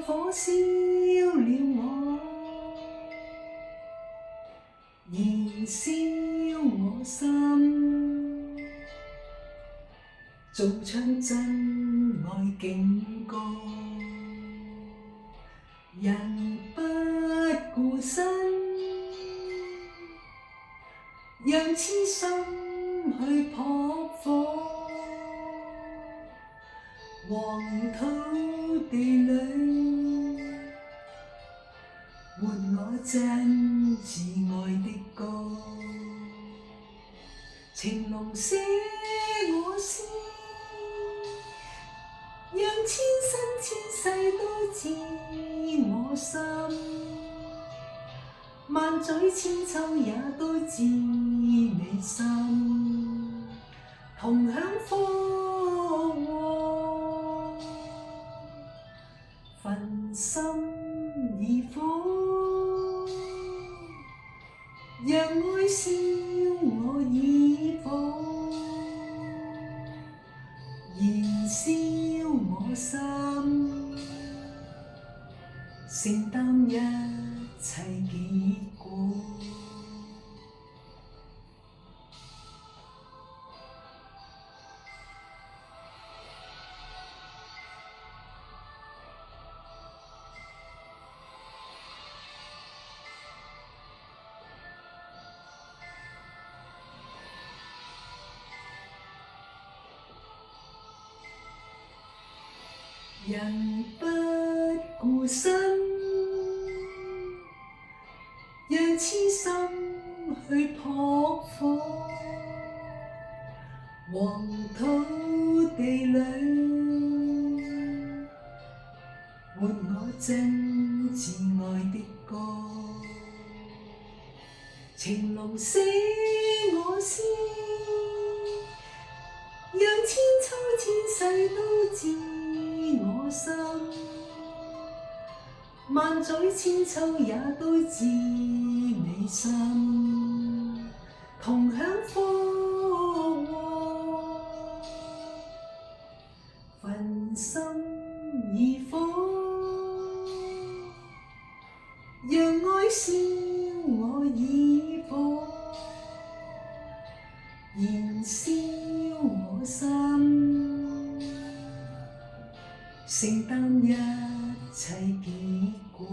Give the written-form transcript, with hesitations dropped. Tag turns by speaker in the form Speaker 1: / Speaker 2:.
Speaker 1: 火燒了我，燃燒我心，做唱真愛警歌，人不顧身，讓痴心去撲火。黃土地裏，活我真摯愛的歌。情濃捨我思，讓千生千世都知我心。萬嘴千秋也都知你心，同享福禍。焚心以火，讓愛燒我以火，燃燒我心，承擔一切結果。人不顧身，讓痴心去撲火。黃土地裏，活我真摯愛的歌。情濃捨我思，讓千秋千世都知我心。萬嘴千秋也都知你心，同享福禍。焚心以火，讓愛燒我以火，燃燒我心，承擔一切結果。